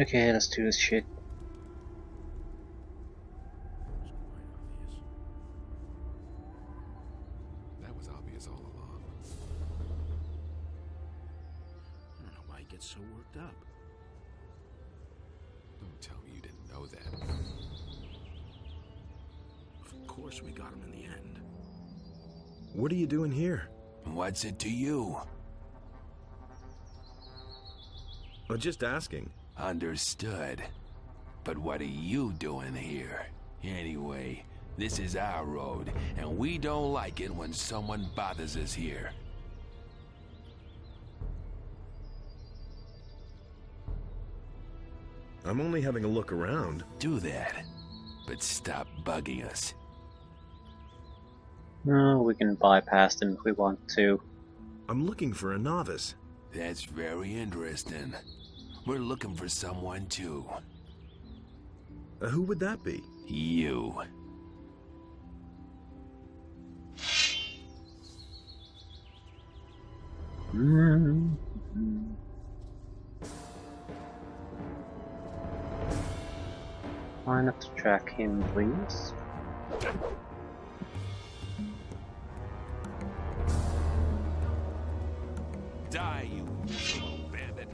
Okay, let's do this shit. That was obvious all along. I don't know why he gets so worked up. Don't tell me you didn't know that. Of course we got him in the end. What are you doing here? What's it to you? Oh, just asking. Understood. But what are you doing here? Anyway, this is our road, and we don't like it when someone bothers us here. I'm only having a look around. Do that, but stop bugging us. No, we can bypass them if we want to. I'm looking for a novice. That's very interesting. We're looking for someone too. Who would that be? You. Try not to track him, please. Die, you little bandit.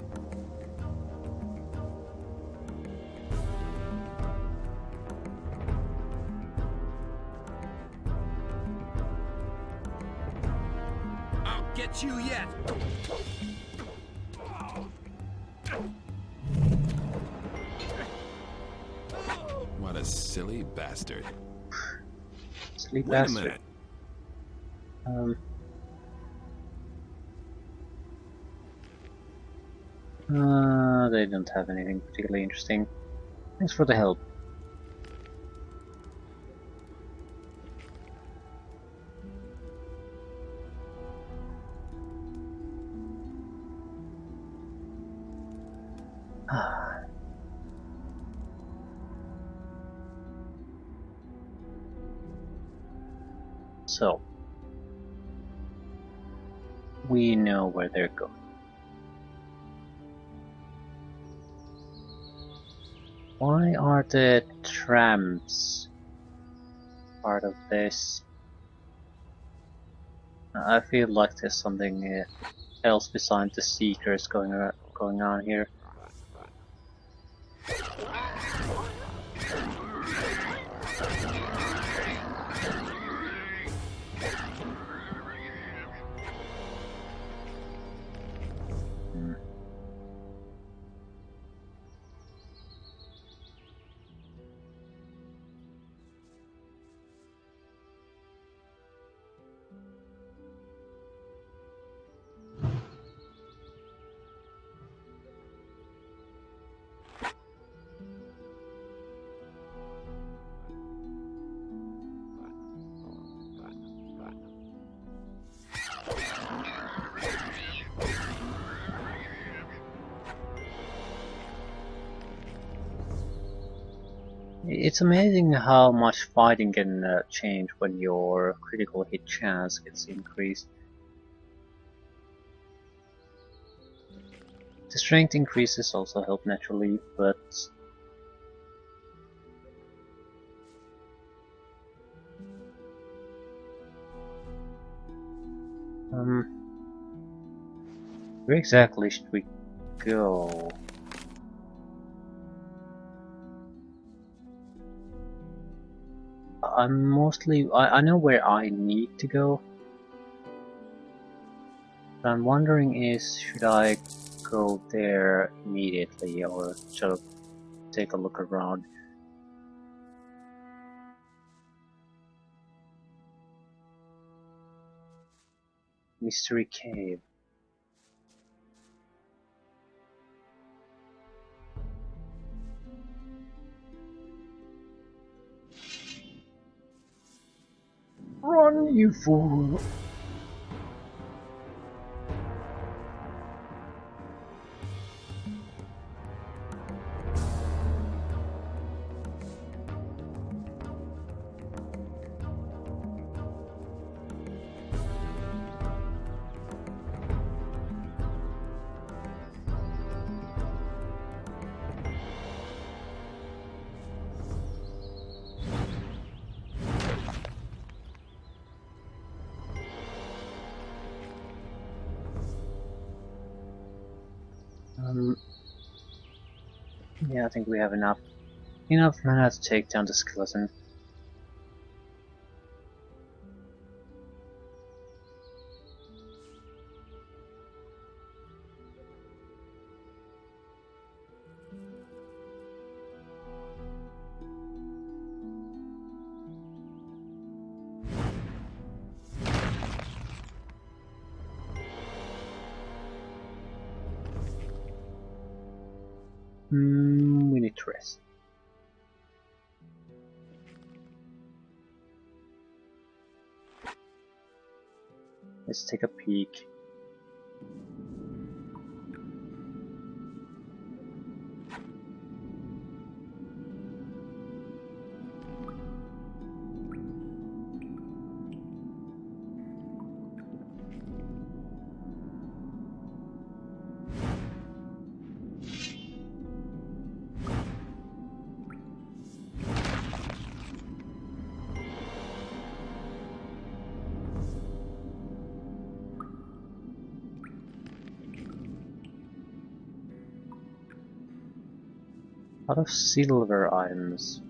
I'll get you yet! What a silly bastard. Silly Wait a bastard. minute. They don't have anything particularly interesting. Thanks for the help. So, we know where they're going. Why are the trams part of this? I feel like there's something else besides the seekers going on here. It's amazing how much fighting can change when your critical hit chance gets increased. The strength increases also help naturally, but where exactly should we go? I know where I need to go. What I'm wondering is, should I go there immediately or should I take a look around? Mystery Cave. Run, you fool! Um, yeah, I think we have enough mana to take down the skeleton. We need to rest. Let's take a peek. A lot of silver items.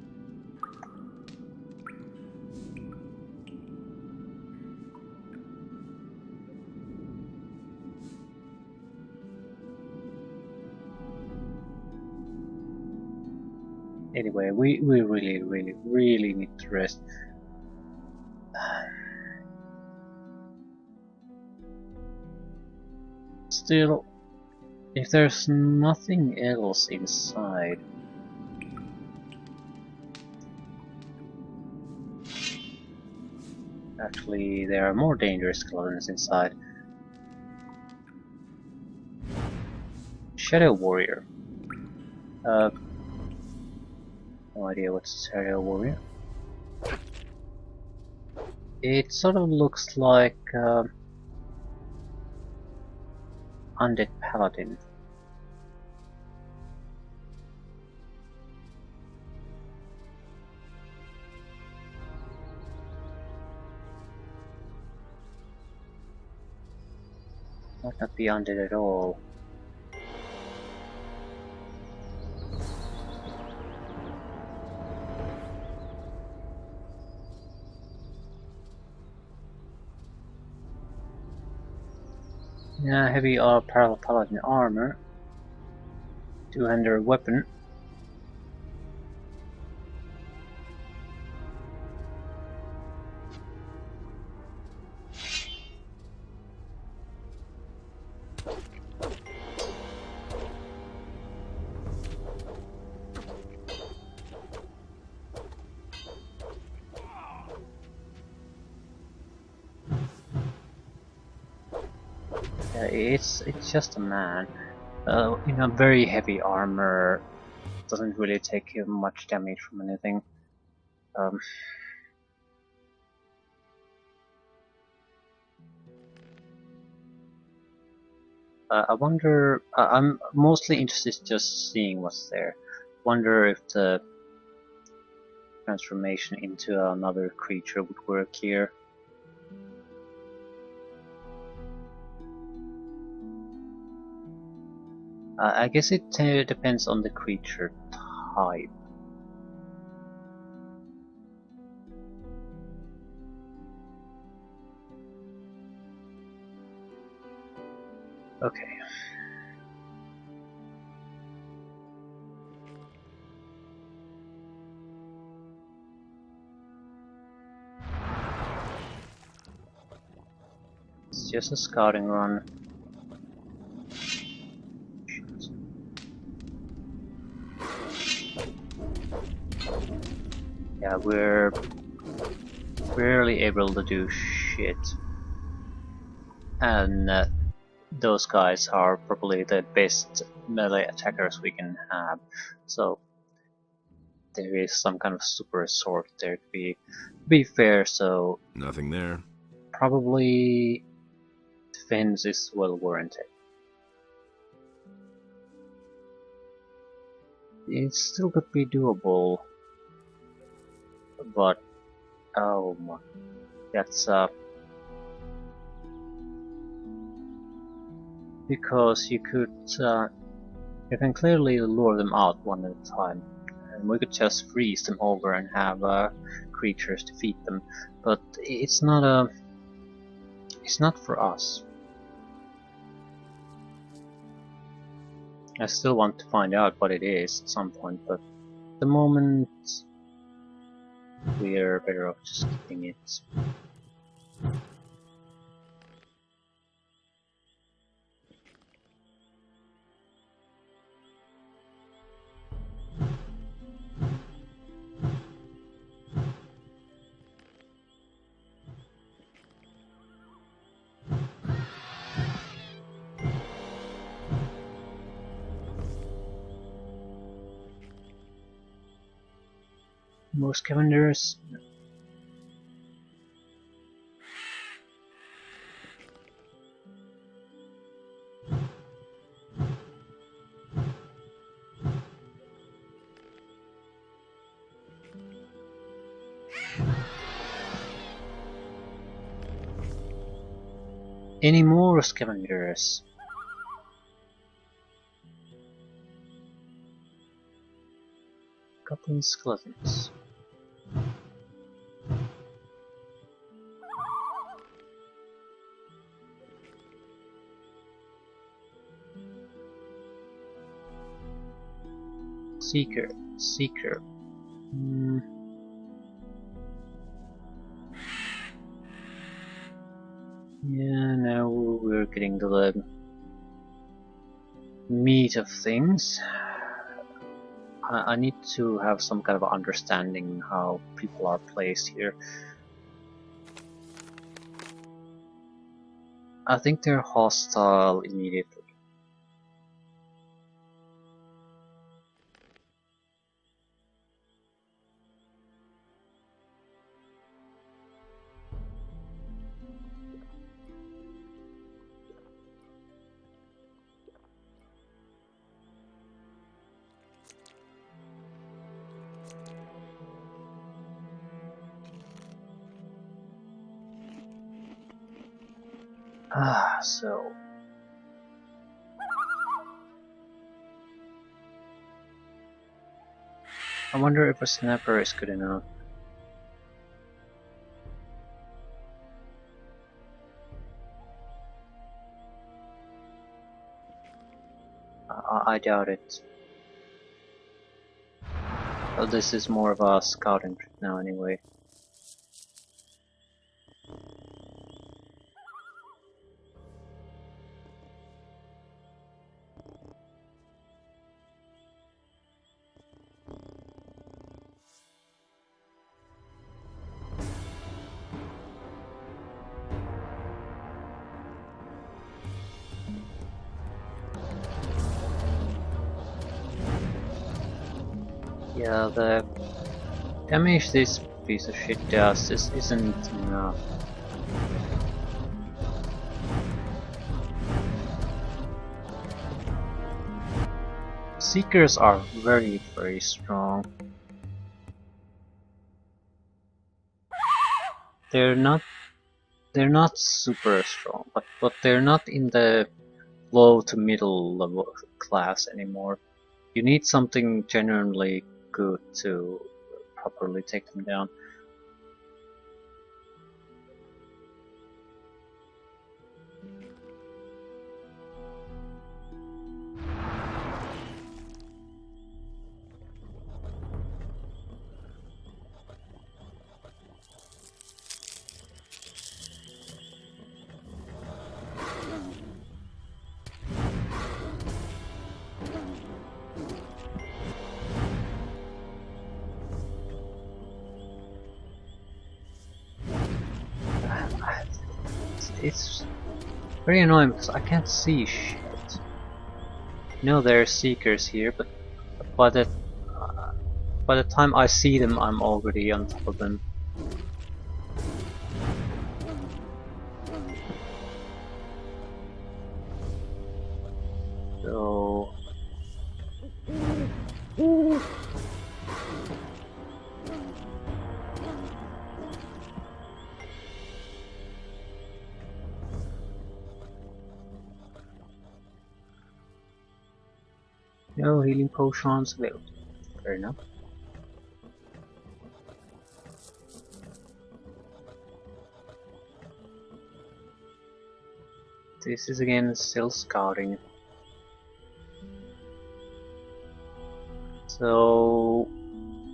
Anyway, we really need to rest. Still, if there's nothing else inside, actually there are more dangerous skeletons inside. Shadow Warrior. No idea what's Shadow Warrior. It sort of looks like Undead Paladin. Might not be undead at all. Yeah, heavy paladin armor. Two-hander weapon. It's just a man. In a very heavy armor, doesn't really take much damage from anything. I wonder. I'm mostly interested just seeing what's there. Wonder if the transformation into another creature would work here. I guess it depends on the creature type. Okay. It's just a scouting run. Yeah, we're barely able to do shit. And those guys are probably the best melee attackers we can have. So there is some kind of super sword there to be fair, so Nothing there. probably defense is well warranted. It still could be doable, but oh my, that's because you could You can clearly lure them out one at a time, and we could just freeze them over and have creatures defeat them. But it's not for us. I still want to find out what it is at some point, but at the moment we're better off just keeping it. More scavengers. Any more scavengers? Goblin skeletons. Seeker. Yeah, now we're getting to the meat of things. I need to have some kind of understanding how people are placed here. I think they're hostile immediately. So I wonder if a snapper is good enough. I doubt it. Oh, this is more of a scouting trip now anyway. Yeah, the damage this piece of shit does isn't enough. Seekers are very, very strong. They're not super strong, but they're not in the low to middle level class anymore. You need something genuinely good to properly take them down. It's very annoying because I can't see shit. You know there are seekers here, but by the time I see them, I'm already on top of them. So No healing potions available. Fair enough. This is again still scouting. So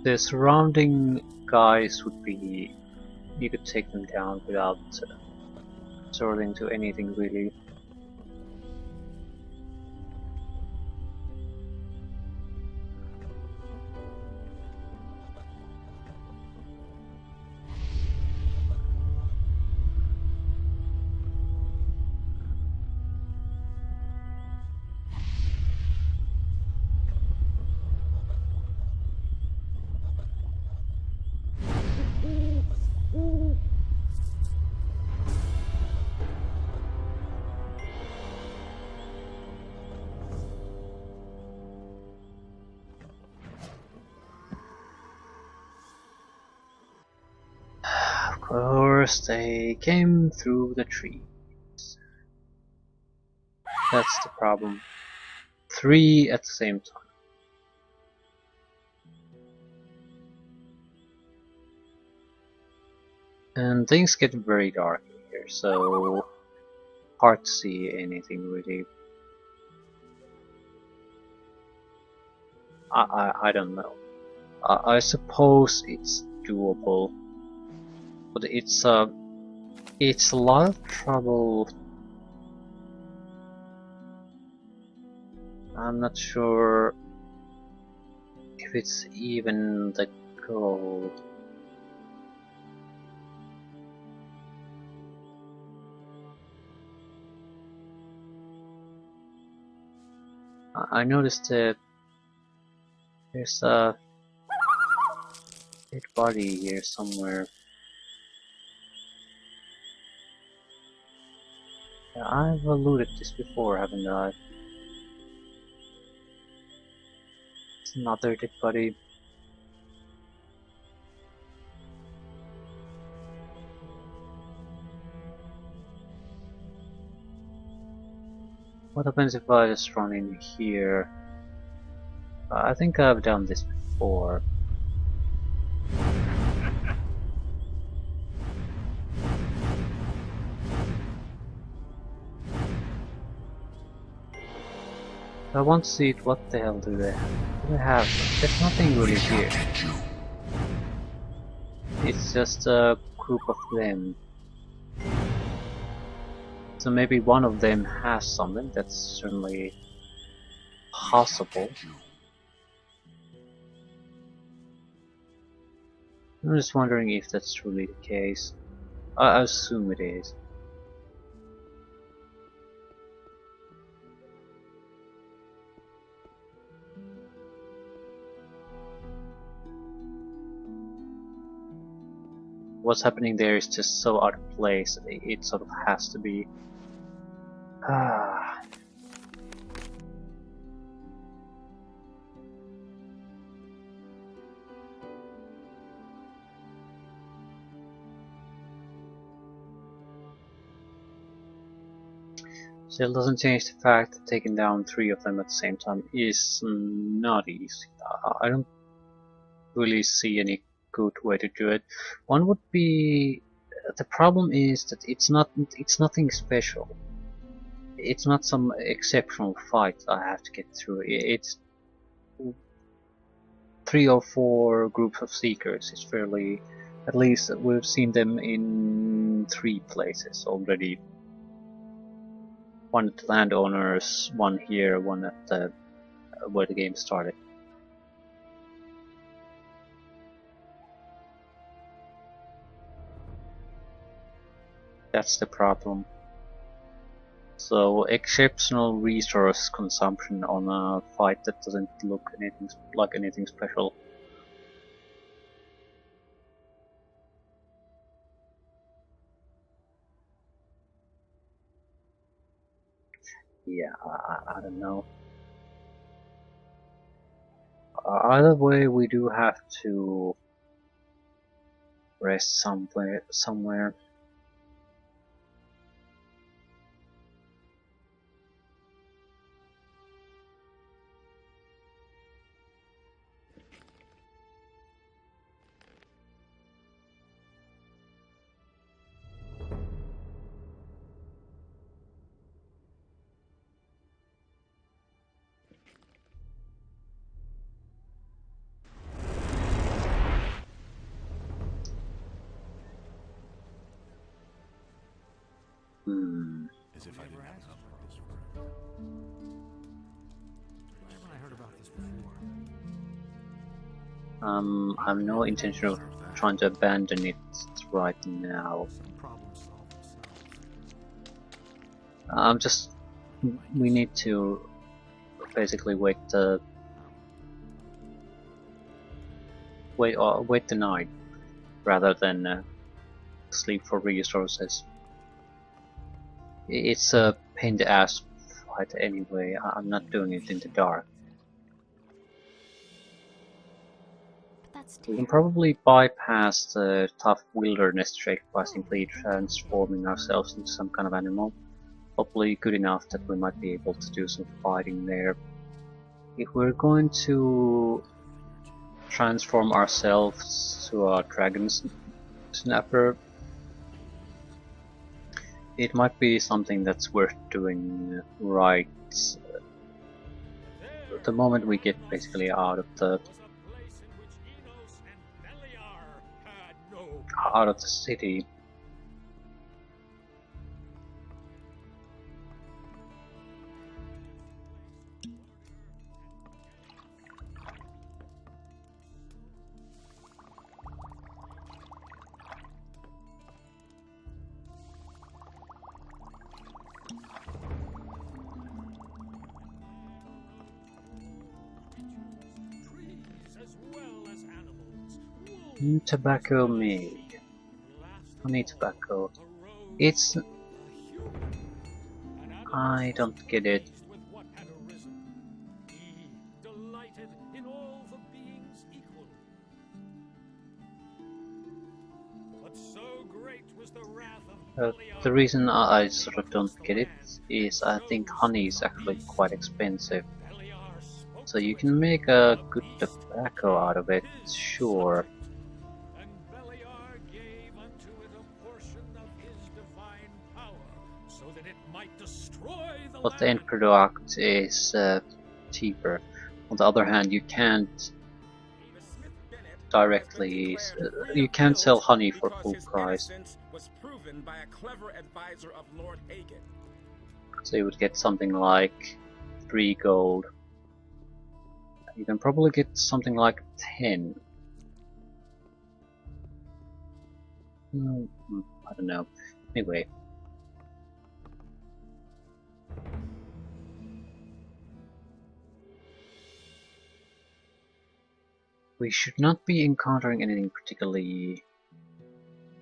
the surrounding guys would be, you could take them down without resorting to anything really. Of course, they came through the trees. That's the problem. 3 at the same time. And things get very dark here, so hard to see anything really. I don't know. I suppose it's doable, but it's a lot of trouble. I'm not sure if it's even the goal. I noticed that there's a dead body here somewhere. Yeah, I've alluded this before, haven't I? It's another dead body. What happens if I just run in here? I think I've done this before. I want to see it. What the hell do they have? What do they have? There's nothing really here. It's just a group of them. So maybe one of them has something. That's certainly possible. I'm just wondering if that's truly the case. I assume it is. What's happening there is just so out of place. It sort of has to be. Ah. Still doesn't change the fact that taking down 3 of them at the same time is not easy. I don't really see any good way to do it. One would be, the problem is that it's nothing special. It's not some exceptional fight I have to get through. It's 3 or 4 groups of seekers. It's fairly, at least we've seen them in 3 places already. One at the landowners, one here, one at the where the game started. That's the problem. So exceptional resource consumption on a fight that doesn't look anything like anything special. Yeah, I don't know. Either way, we do have to rest somewhere. Hmm. As if I didn't have enough like this forever. Why haven't I heard about this before? I've no intention of trying to abandon it right now. Some problems solve themselves. I'm just. We need to basically wait the night rather than sleep for resources. It's a pain in the ass fight anyway. I'm not doing it in the dark. That's We can terrible. probably bypass the tough wilderness trick by simply transforming ourselves into some kind of animal. Hopefully good enough that we might be able to do some fighting there. If we're going to transform ourselves to a dragon snapper, it might be something that's worth doing right the moment we get basically out of the city. Tobacco made. Honey tobacco. It's... I don't get it. The reason I sort of don't get it is I think honey is actually quite expensive. So you can make a good tobacco out of it, sure. But the end product is cheaper. On the other hand, you can't directly, you can't sell honey for full price. So you would get something like 3 gold. You can probably get something like 10. I don't know. Anyway. We should not be encountering anything particularly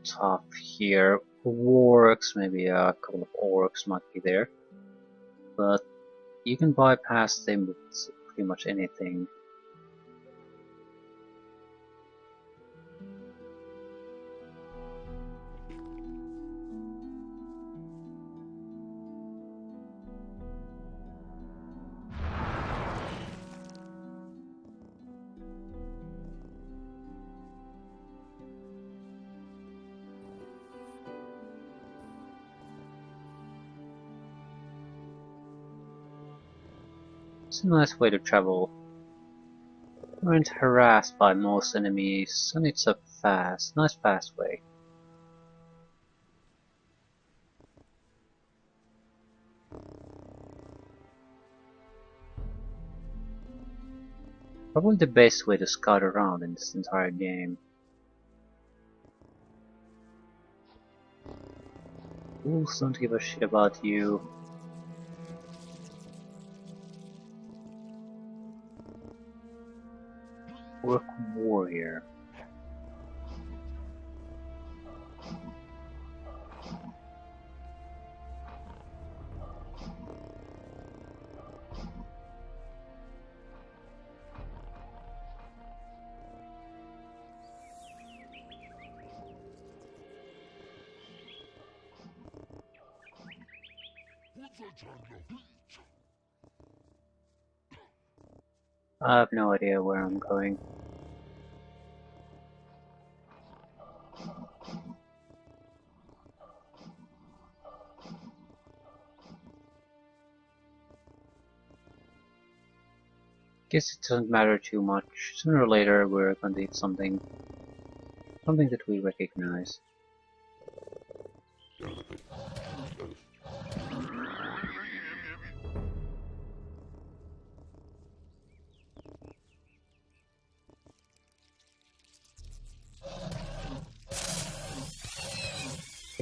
tough here. Wargs, maybe a couple of orcs might be there. But you can bypass them with pretty much anything. It's a nice way to travel. You aren't harassed by most enemies, and it's a nice fast way. Probably the best way to scout around in this entire game. Wolves don't give a shit about you. Orc warrior. I have no idea where I'm going. Guess it doesn't matter too much. Sooner or later we're going to eat something that we recognize.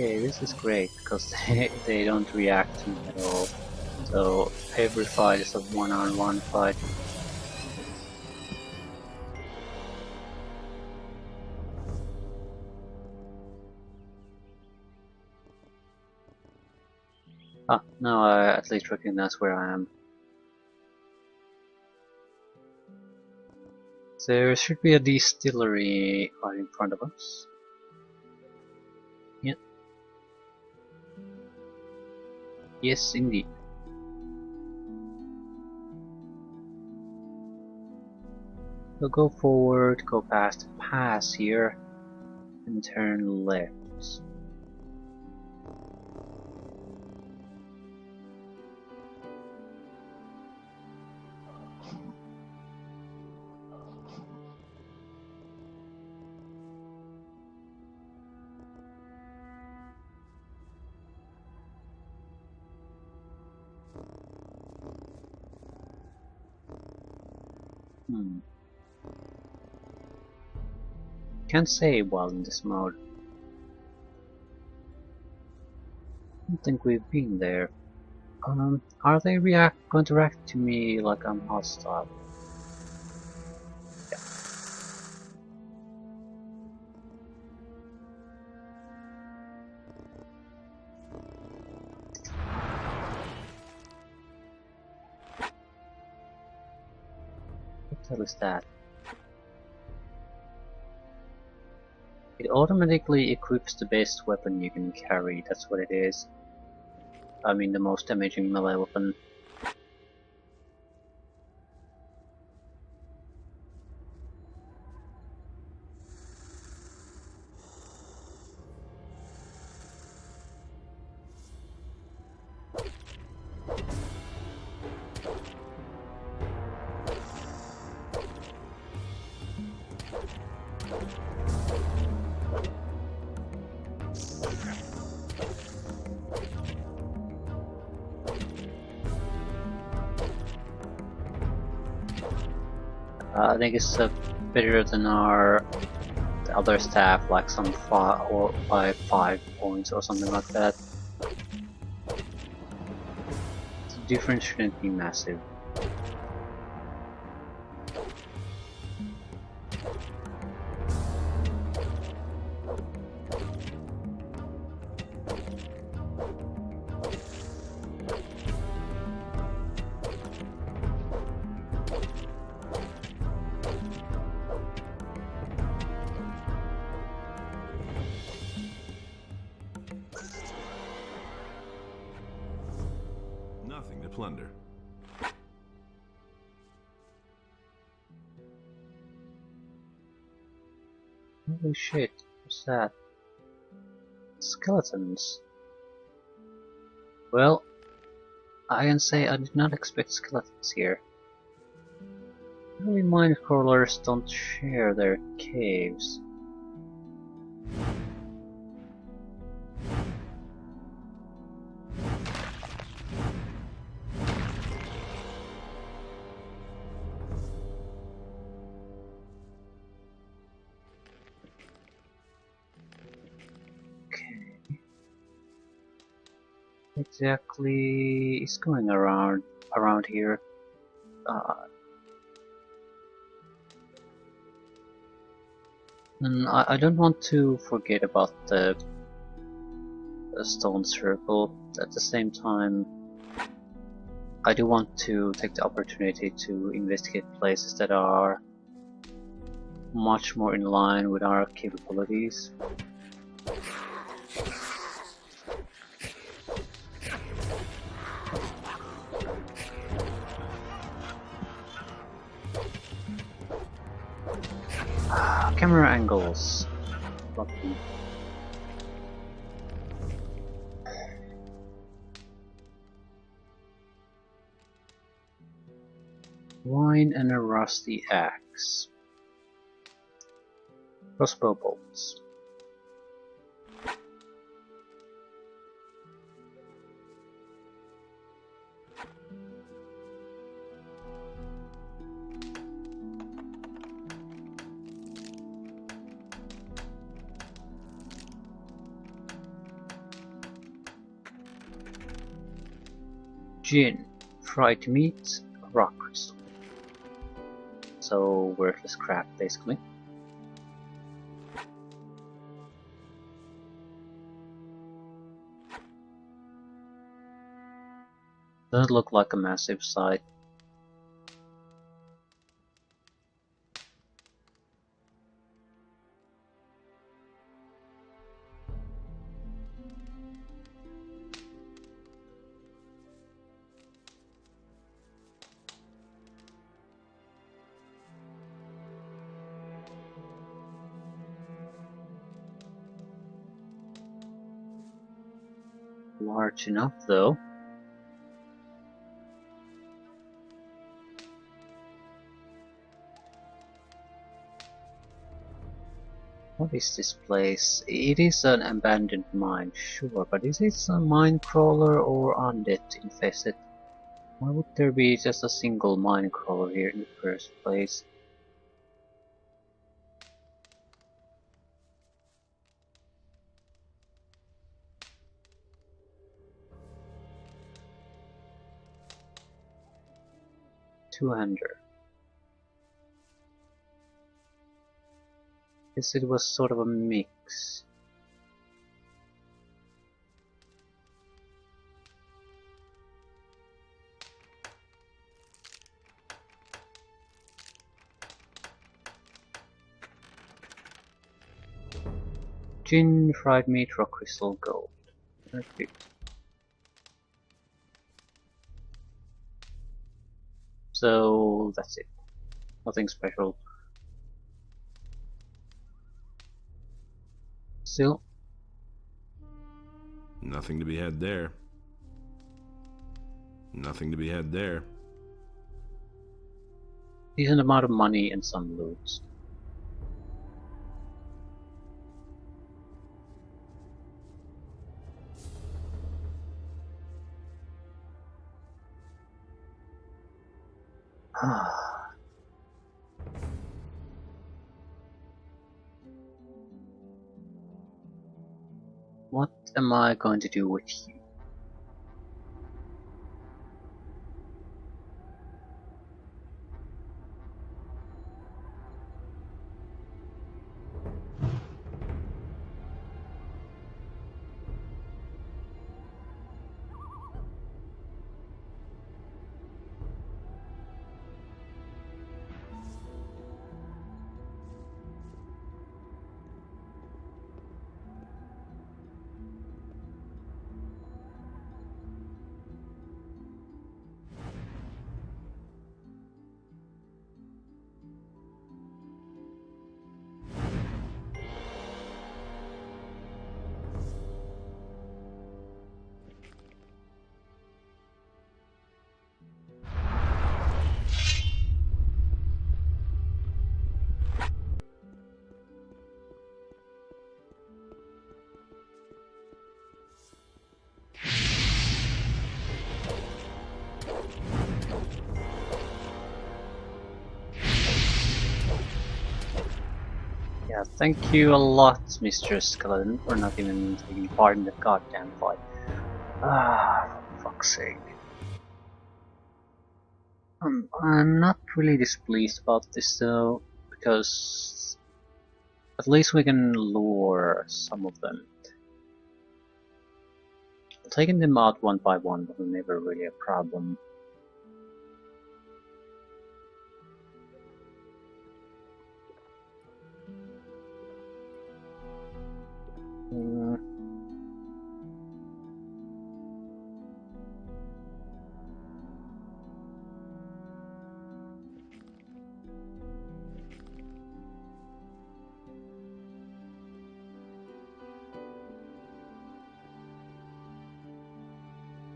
Okay, this is great because they don't react to me at all. So every fight is a one-on-one fight. Ah, now I at least recognize where I am. There should be a distillery right in front of us. Yeah. Yes, indeed. We'll go forward, go past the pass here, and turn left. Can't say while in this mode. I don't think we've been there. Are they going to react to me like I'm hostile? Yeah. What the hell is that? It automatically equips the best weapon you can carry, that's what it is. I mean the most damaging melee weapon. I think it's better than the other staff, like some 5 or by 5 points or something like that. The difference shouldn't be massive. Nothing to plunder. Holy shit, what's that? Skeletons. Well, I can say I did not expect skeletons here. Really, mine crawlers don't share their caves. Exactly is going around here. And I don't want to forget about the stone circle. At the same time, I do want to take the opportunity to investigate places that are much more in line with our capabilities. Camera angles. Lucky. Wine and a rusty axe. Crossbow bolts. Gin, fried meat, rock crystal. So worthless crap, basically. Doesn't look like a massive site. Large enough though. What is this place? It is an abandoned mine, sure, but is it a mine crawler or undead infested? Why would there be just a single mine crawler here in the first place? Two-hander. Guess it was sort of a mix. Gin, fried meat, rock crystal, gold. Perfect. So that's it. Nothing special. Still, Nothing to be had there. Nothing to be had there. decent amount of money and some loot. What am I going to do with you? Yeah, thank you a lot, Mr. Skeleton, for not even taking part in the goddamn fight. Ah, for fuck's sake. I'm not really displeased about this though, because at least we can lure some of them. Taking them out one by one was never really a problem.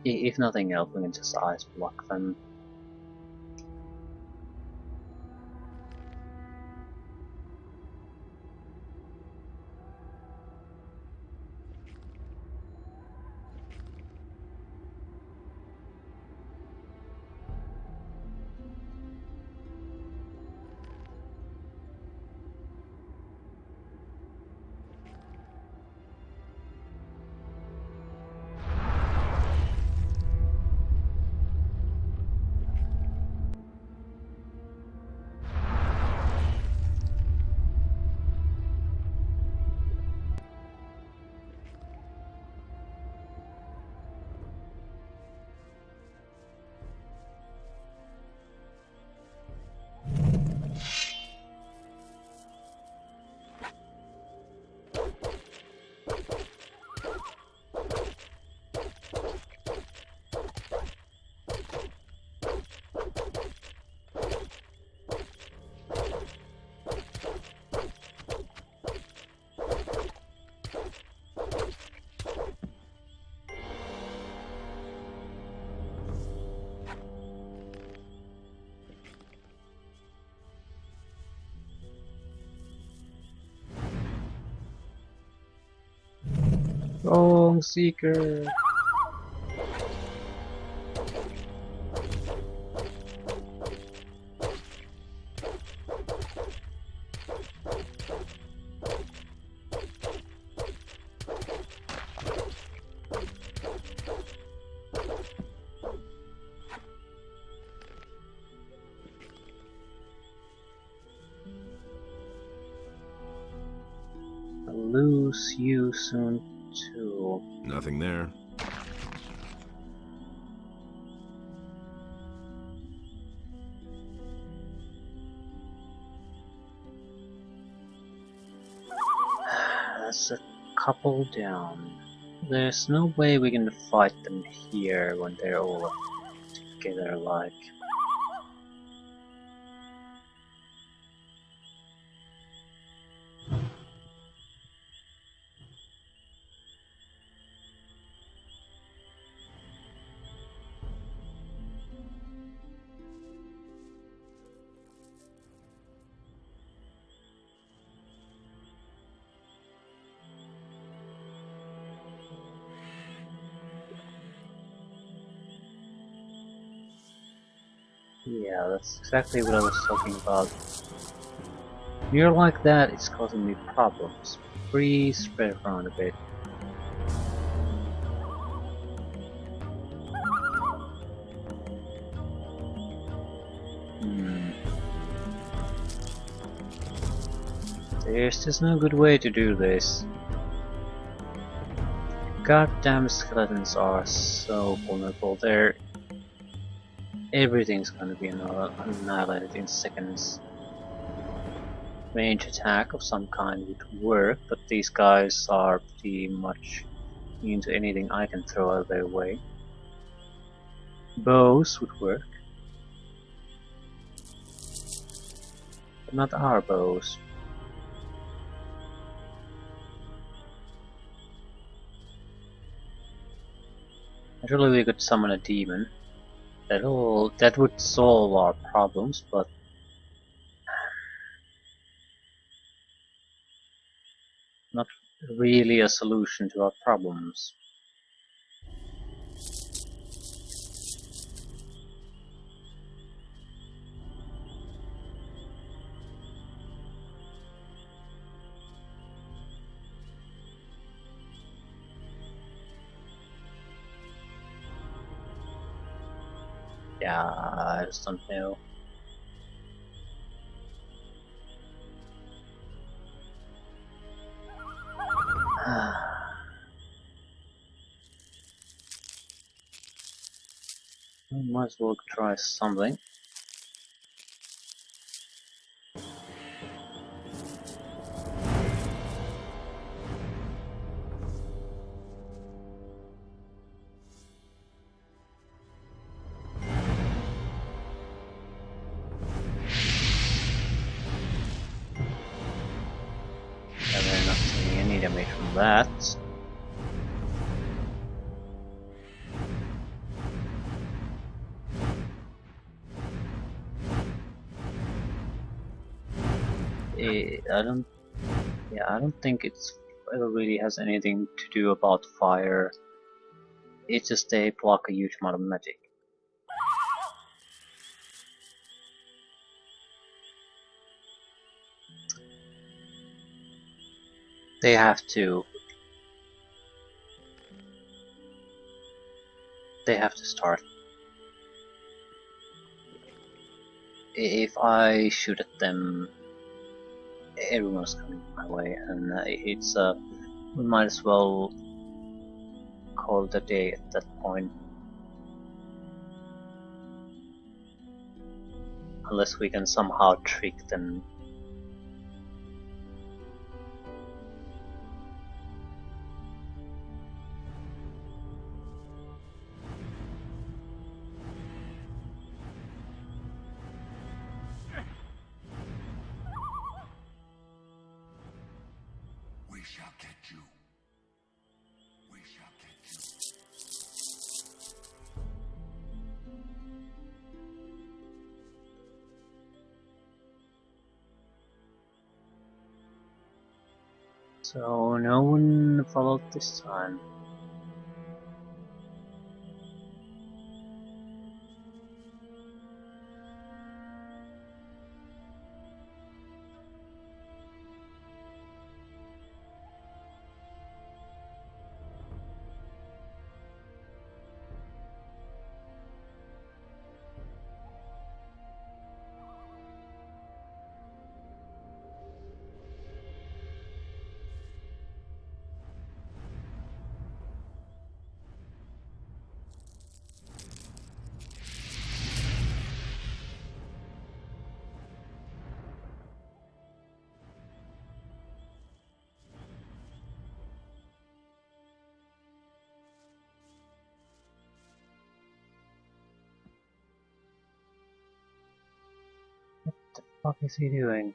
If nothing else, we can just ice block them. Wrong seeker. I'll lose you soon too. Nothing there. That's a couple down. There's no way we can fight them here when they're all together like. Yeah, that's exactly what I was talking about. You're like that, it's causing me problems. Please spread around a bit. There's just no good way to do this. Goddamn skeletons are so vulnerable. Everything's gonna be annihilated in seconds. Range attack of some kind would work, but these guys are pretty much immune to anything I can throw out of their way. Bows would work. But not our bows. Naturally we could summon a demon. That would solve our problems, but not really a solution to our problems. Yeah, I just don't know. We might as well try something. Yeah, we're not taking any damage from that. I don't. Yeah, I don't think it really has anything to do about fire. It's just they block a huge amount of magic. They have to. They have to start. If I shoot at them, everyone's coming my way, and we might as well call it a day at that point. Unless we can somehow trick them. We shall get you. We shall get you. So no one followed this time. What is he doing?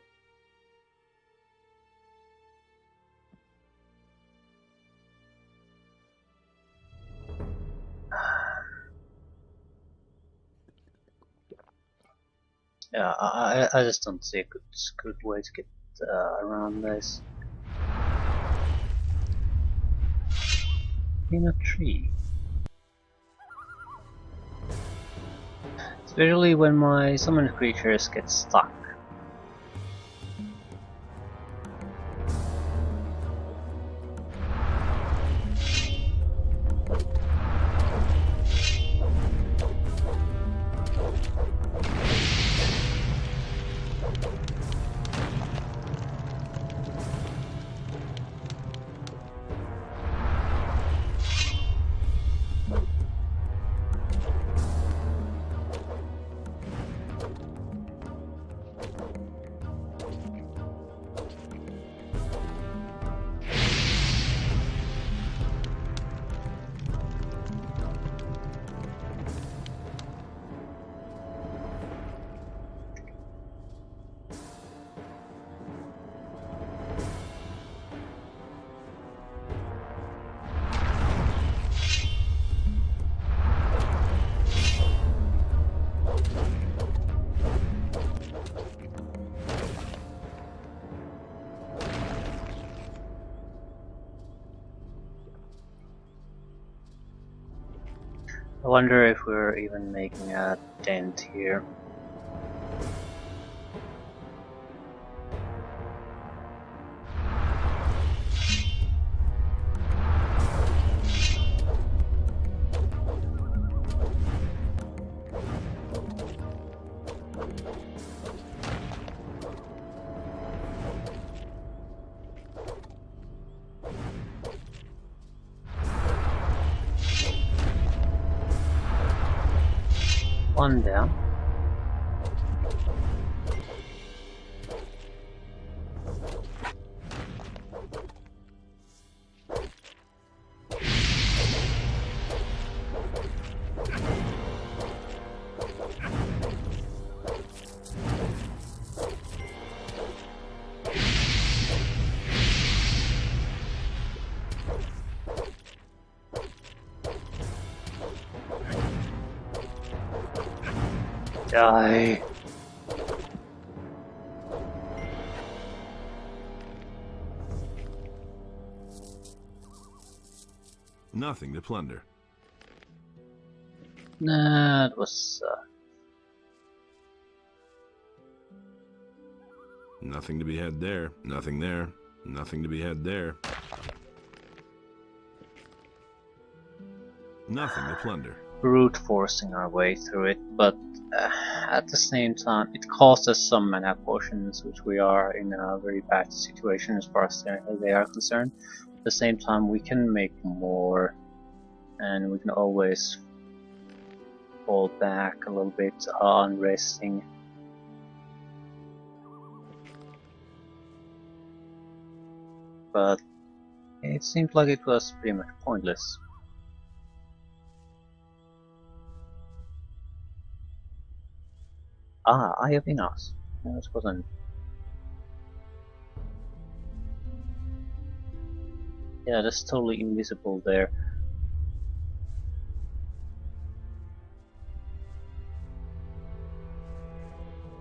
Yeah, I just don't see a good way to get around this. In a tree. Especially when my summoned creatures get stuck. I wonder if we're even making a dent here. One down. Die. Nothing to plunder. Nah, it was Nothing to be had there. Nothing there. Nothing to be had there. Nothing to plunder. brute forcing our way through it, but at the same time it costs us some mana potions, which we are in a very bad situation as far as they are concerned. At the same time we can make more, and we can always fall back a little bit on resting. But it seemed like it was pretty much pointless. Ah, Eye of Innos. No, it wasn't. Yeah, that's totally invisible there.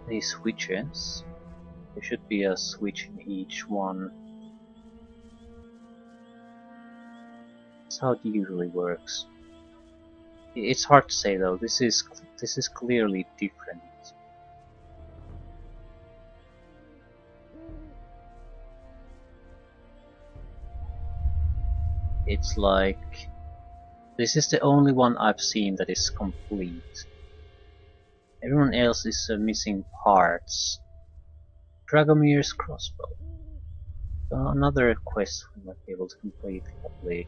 These switches. There should be a switch in each one. that's how it usually works. It's hard to say though. This is clearly different. It's like this is the only one I've seen that is complete. Everyone else is missing parts. Dragomir's crossbow. Another quest we might be able to complete. Lovely.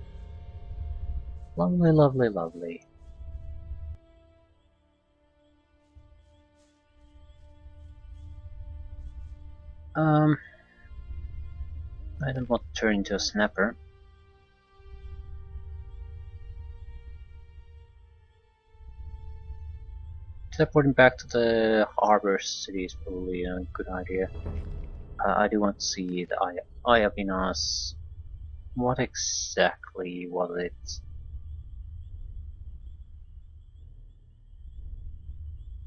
Lovely, lovely, lovely. I don't want to turn into a snapper. Teleporting back to the harbor city is probably a good idea. I do want to see the Eye of Innos. What exactly was it?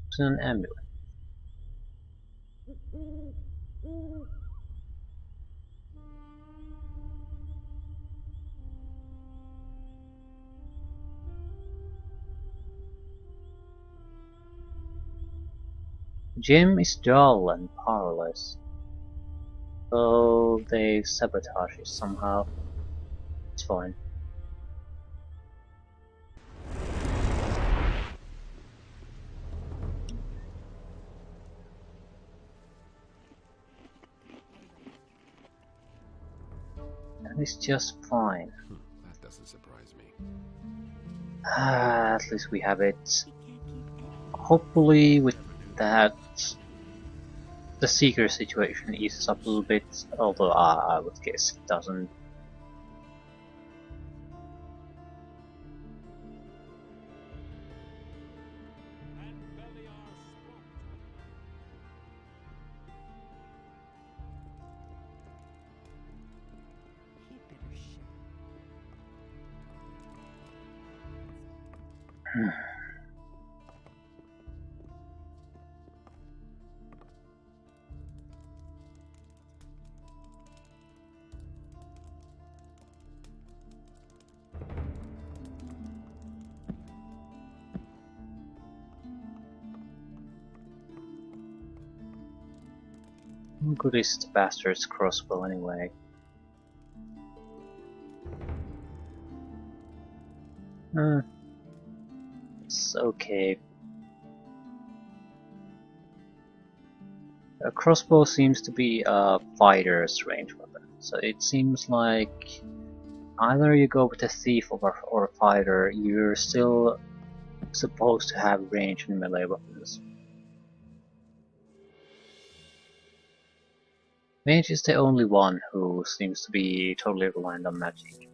It's an amulet. Jim is dull and powerless, so they sabotage it somehow. It's fine. And it's just fine. That doesn't surprise me. At least we have it. Hopefully with that the seeker situation eases up a little bit, although I would guess it doesn't. How good is the bastard's crossbow anyway? It's okay. A crossbow seems to be a fighter's range weapon, so it seems like either you go with a thief or a fighter, you're still supposed to have range in melee weapons. Mage is the only one who seems to be totally reliant on magic.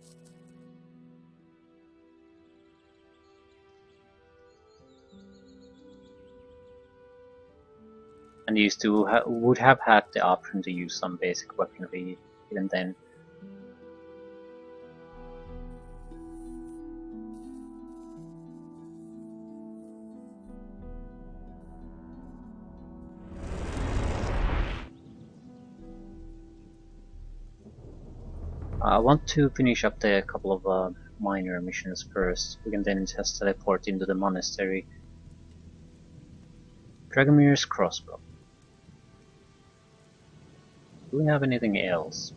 And used to would have had the option to use some basic weaponry even then. I want to finish up the couple of minor missions first. We can then just teleport into the monastery. Dragomir's crossbow. Do we have anything else?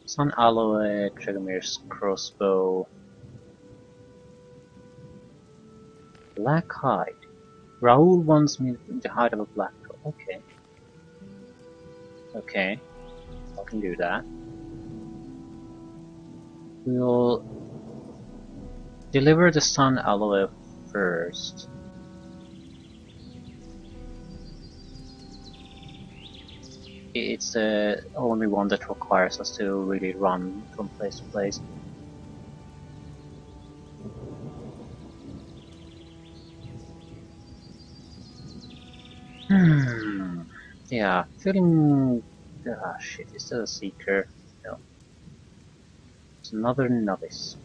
Sun Alloy, Dragomir's crossbow. Black hide. Raoul wants me the hide of a black girl. Okay. Okay. I can do that. We'll deliver the Sun Alloy first. It's the only one that requires us to really run from place to place. Yeah, feeling... shit, is that a seeker? No. It's another novice.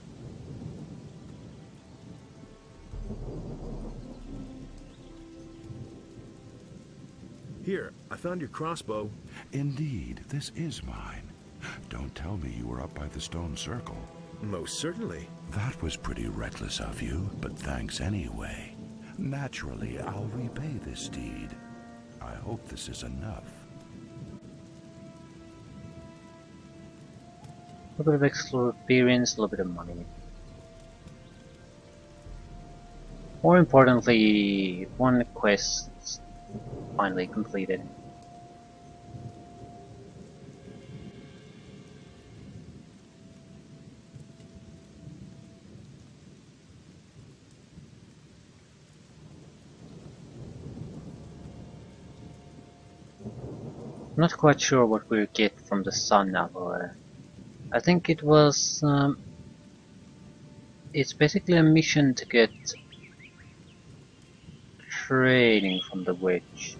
Here, I found your crossbow. Indeed, this is mine. Don't tell me you were up by the stone circle. Most certainly. That was pretty reckless of you, but thanks anyway. Naturally, I'll repay this deed. I hope this is enough. A little bit of experience, a little bit of money. More importantly, one quest finally completed. I'm not quite sure what we'll get from the sun alloy. I think it was it's basically a mission to get training from the witch.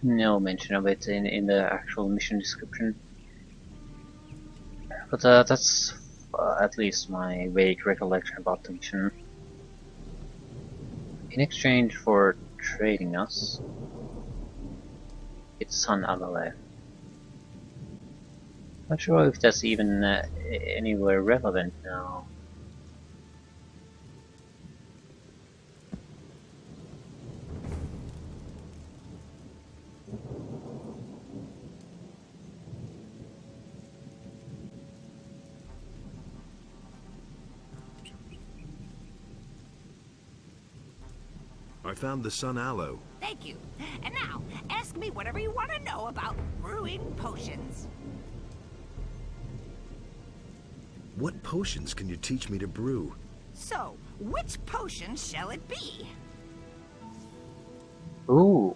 No mention of it in the actual mission description. But that's at least my vague recollection about the mission. In exchange for trading us, it's Sun Alale. Not sure if that's even anywhere relevant now. I found the sun aloe. Thank you. And now, ask me whatever you want to know about brewing potions. What potions can you teach me to brew? So, which potion shall it be? Ooh.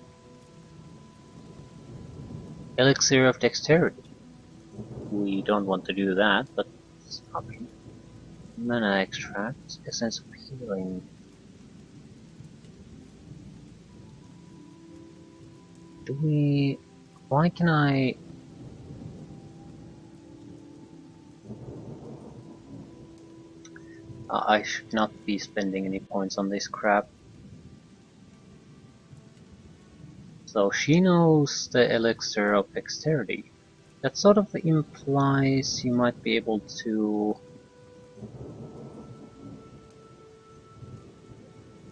Elixir of Dexterity. We don't want to do that, but it's an option. Mana Extract, Essence of Healing. Do we... Why can I... I should not be spending any points on this crap. So she knows the elixir of dexterity. That sort of implies you might be able to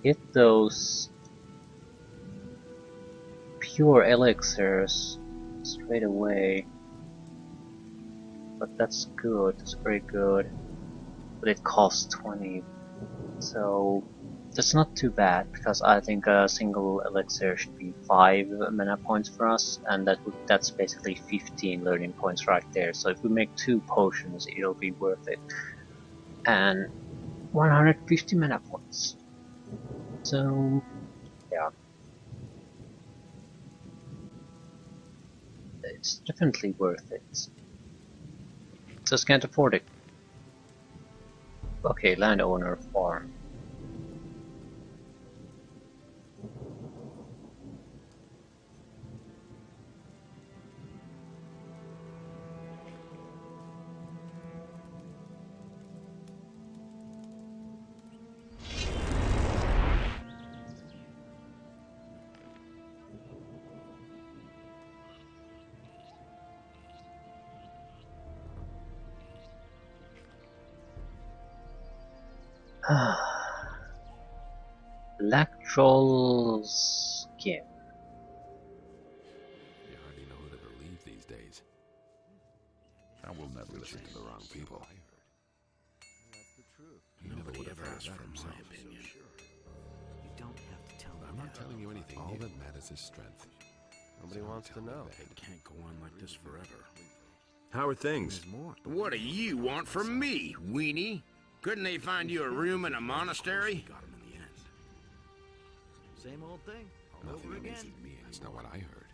get those pure elixirs straight away. But that's good, that's very good. But it costs 20. So that's not too bad, because I think a single elixir should be 5 mana points for us, and that's basically 15 learning points right there. So if we make 2 potions, it'll be worth it. And 150 mana points. So yeah. It's definitely worth it. Just can't afford it. Okay, landowner farm. Black Troll Skin. You hardly know who to believe these days. I will never Listen to the wrong people. That's the truth. Nobody would've ever heard asked that for my himself. opinion. You don't have to tell me I'm not that. telling you anything. All that matters is strength. Nobody wants to know. It can't go on like this forever. How are things? There's more. What do you want from me, weenie? Couldn't they find you a room in a monastery? Got him in the end. Same old thing. All Nothing over again. amazes me. That's not what I heard.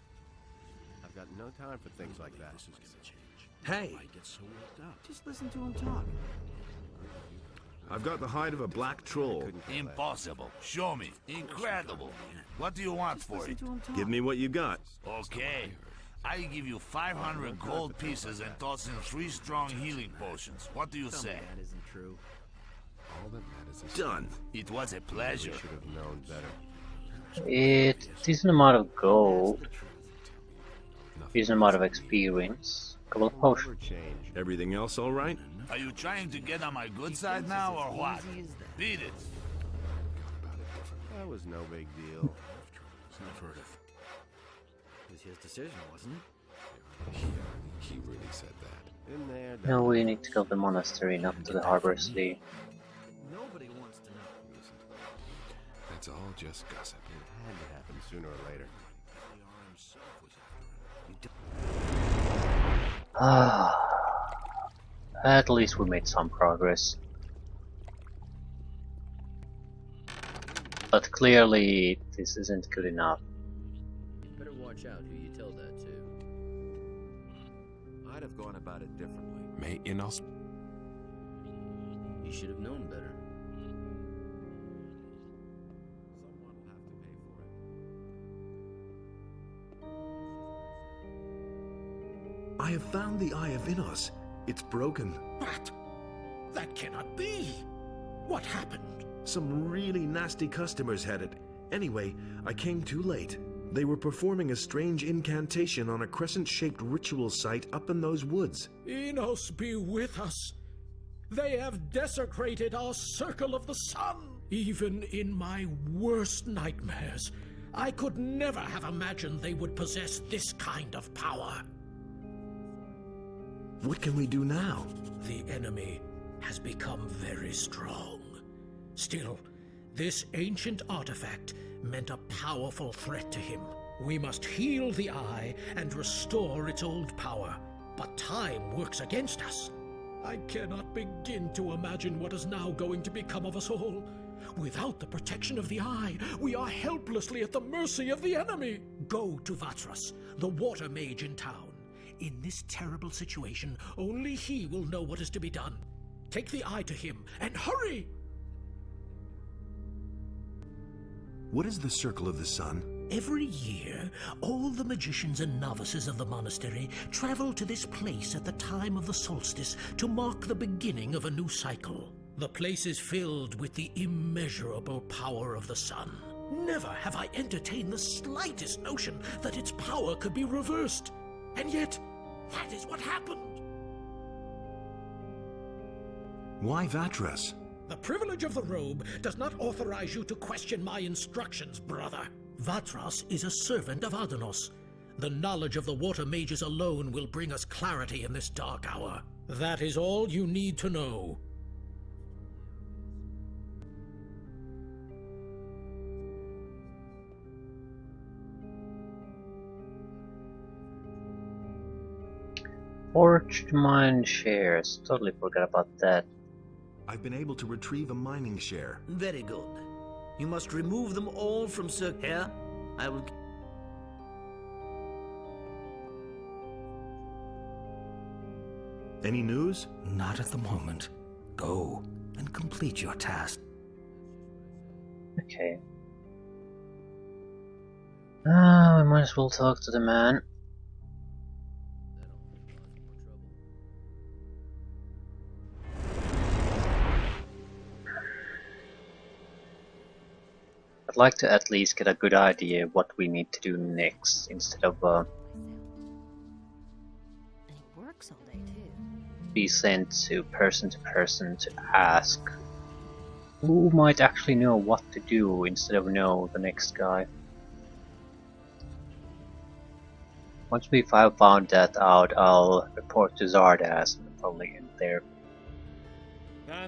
I've got no time for things like that. This is gonna change. Hey! I get so worked up. Just listen to him talk. I've got the hide of a black troll. Impossible. Show me. Incredible. What do you want for it? Give me what you got. Okay. I give you 500 gold pieces and toss in 3 strong healing potions. What do you say? That isn't true. All that matters is Done. It was a pleasure. Should have known better. It decent amount of gold, decent amount of experience, a couple of potions. Never change. Everything else all right? Are you trying to get on my good side now or what? Beat it. That was no big deal. It was his decision, wasn't it? he really said that. In there. Now we need to go to the monastery, not to the harbor city. Nobody wants to know. That's all just gossip. It had to happen sooner or later. Ah, at least we made some progress. But clearly, this isn't good enough. You better watch out who you tell that to. I'd have gone about it differently. May Innos. You should have known better. Someone will have to pay for it. I have found the Eye of Innos. It's broken. What? That cannot be. What happened? Some really nasty customers had it. Anyway, I came too late. They were performing a strange incantation on a crescent-shaped ritual site up in those woods. Innos be with us. They have desecrated our circle of the sun. Even in my worst nightmares, I could never have imagined they would possess this kind of power. What can we do now? The enemy has become very strong. Still, this ancient artifact meant a powerful threat to him. We must heal the eye and restore its old power. But time works against us. I cannot begin to imagine what is now going to become of us all. Without the protection of the eye, we are helplessly at the mercy of the enemy. Go to Vatras, the water mage in town. In this terrible situation, only he will know what is to be done. Take the eye to him, and hurry! What is the Circle of the Sun? Every year, all the magicians and novices of the monastery travel to this place at the time of the solstice to mark the beginning of a new cycle. The place is filled with the immeasurable power of the sun. Never have I entertained the slightest notion that its power could be reversed. And yet, that is what happened. Why Vatras? The privilege of the robe does not authorize you to question my instructions, brother. Vatras is a servant of Innos. The knowledge of the water mages alone will bring us clarity in this dark hour. That is all you need to know. Forged mine shares. Totally forgot about that. I've been able to retrieve a mining share. Very good. You must remove them all from here. I will... Any news? Not at the moment. Go and complete your task. Okay. We might as well talk to the man. I'd like to at least get a good idea what we need to do next, instead of And he works all day too. be sent to person to ask who might actually know what to do instead of know the next guy. Once we have found that out, I'll report to Zardas and probably end there.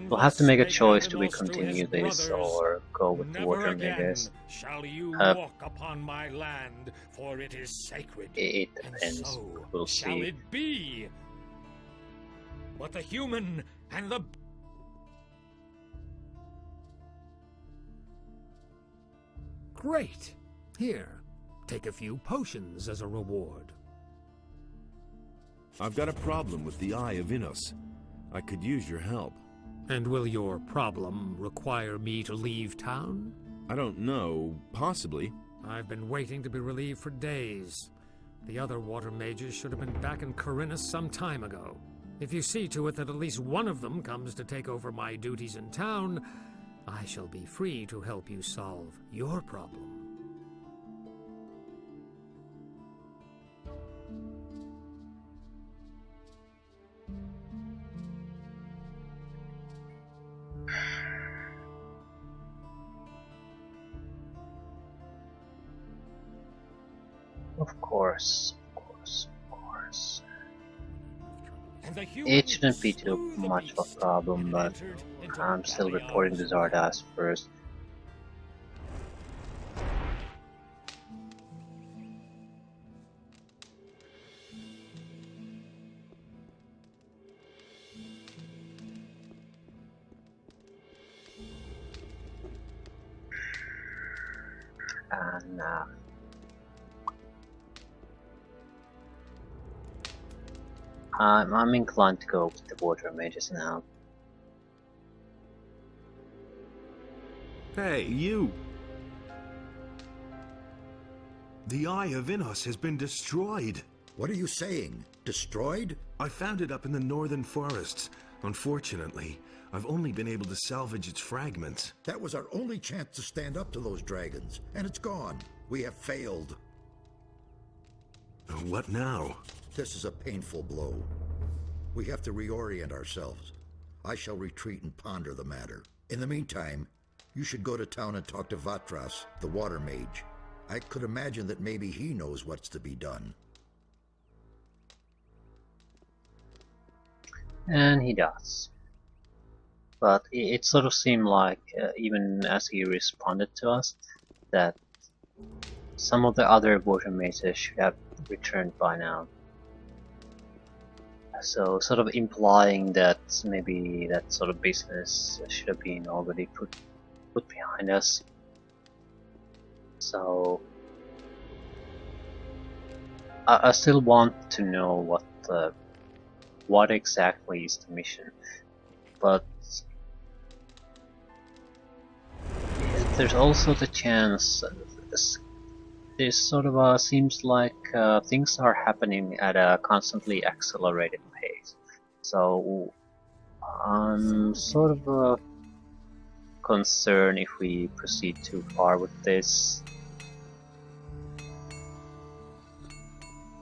We'll have to make a choice: do we continue this or go with the water mages? Shall you walk upon my land, for it is sacred. It depends. And so We'll shall see. it be. But the human and the... Great. Here, take a few potions as a reward. I've got a problem with the Eye of Innos. I could use your help. And will your problem require me to leave town? I don't know. Possibly. I've been waiting to be relieved for days. The other water mages should have been back in Corinus some time ago. If you see to it that at least one of them comes to take over my duties in town, I shall be free to help you solve your problem. Of course, of course, of course. It shouldn't be too much of a problem, but I'm still reporting to Zardoz first. And I'm inclined to go with the water mages now. Hey, you! The Eye of Innos has been destroyed. What are you saying? Destroyed? I found it up in the northern forests. Unfortunately, I've only been able to salvage its fragments. That was our only chance to stand up to those dragons, and it's gone. We have failed. What now? This is a painful blow. We have to reorient ourselves. I shall retreat and ponder the matter. In the meantime, you should go to town and talk to Vatras, the water mage. I could imagine that maybe he knows what's to be done. And he does. But it sort of seemed like, even as he responded to us, that some of the other water mages should have returned by now. So, sort of implying that maybe that sort of business should have been already put behind us. So, I still want to know what exactly is the mission, but there's also the chance. This sort of seems like things are happening at a constantly accelerated pace. So I'm sort of concerned if we proceed too far with this.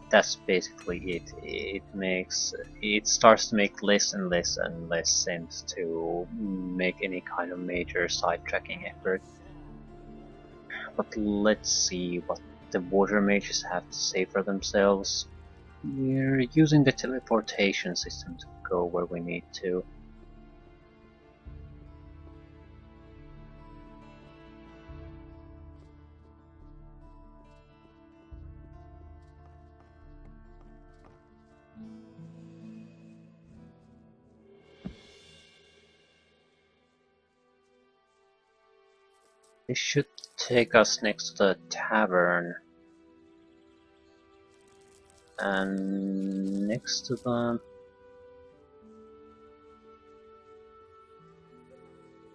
That's basically it. It starts to make less and less and less sense to make any kind of major sidetracking effort. But let's see what the water mages have to say for themselves. We're using the teleportation system to go where we need to. This should take us next to the tavern. And next to the...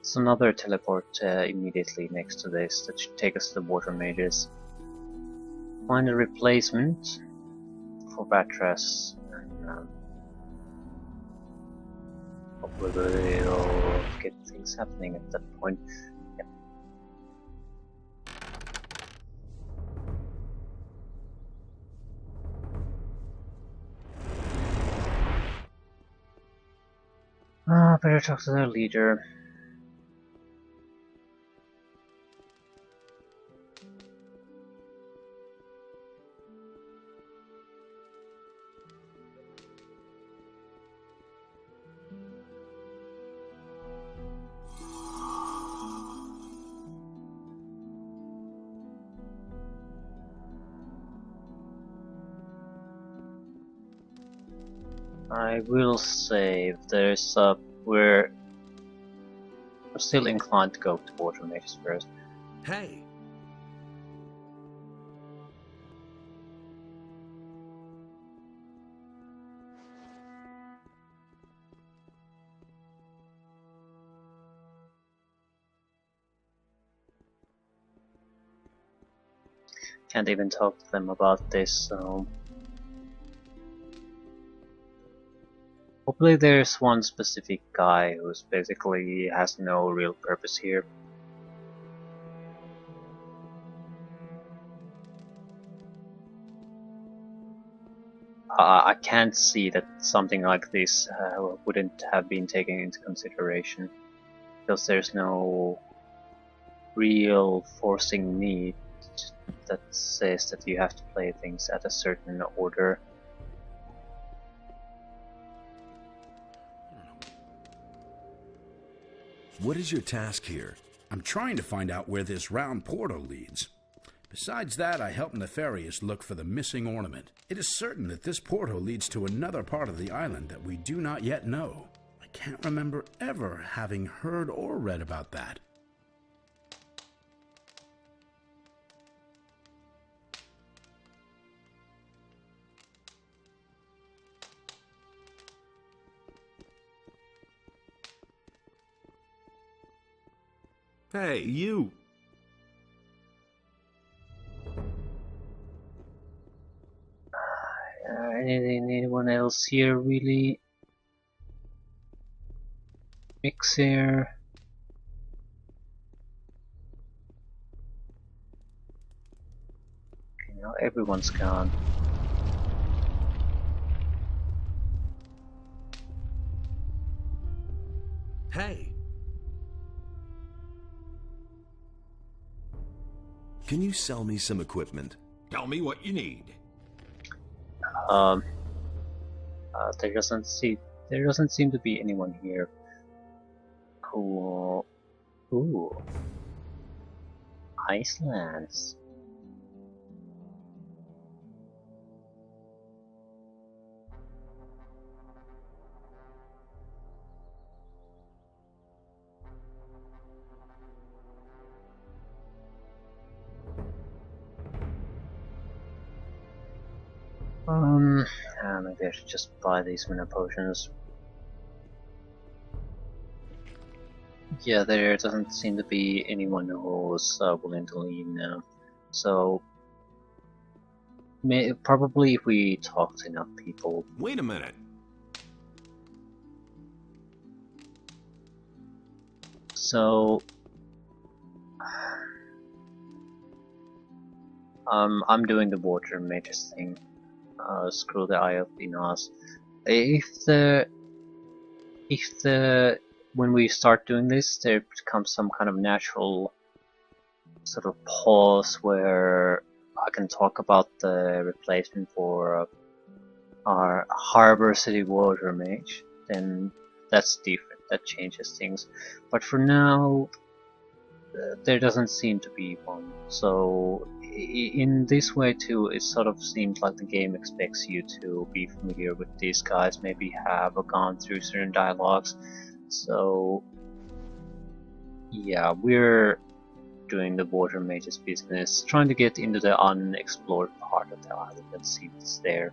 It's another teleport immediately next to this that should take us to the water mages. Find a replacement for Vatras, and hopefully we'll get things happening at that point. Yep. Better talk to their leader. I will save. We're still inclined to go to water mages first. Hey! Can't even talk to them about this, so... Hopefully there's one specific guy who's basically has no real purpose here. I can't see that something like this wouldn't have been taken into consideration, because there's no real forcing need that says that you have to play things at a certain order. What is your task here? I'm trying to find out where this round portal leads. Besides that, I help Nefarious look for the missing ornament. It is certain that this portal leads to another part of the island that we do not yet know. I can't remember ever having heard or read about that. Hey, you! Anyone else here really? Mixer. Okay, now everyone's gone. Hey! Can you sell me some equipment? Tell me what you need. There doesn't seem to be anyone here. Cool. Ooh. Icelands. Maybe I should just buy these mana potions. Yeah, there doesn't seem to be anyone who's willing to leave now. So, probably if we talk to enough people. Wait a minute. So, I'm doing the water mages thing. Screw the Eye of Innos. When we start doing this, there becomes some kind of natural sort of pause where I can talk about the replacement for our Harbor City Water Mage, then that's different, that changes things. But for now, there doesn't seem to be one. So in this way too, it sort of seems like the game expects you to be familiar with these guys, maybe have gone through certain dialogues. So yeah, we're doing the water mage's business, trying to get into the unexplored part of the island and see what's there.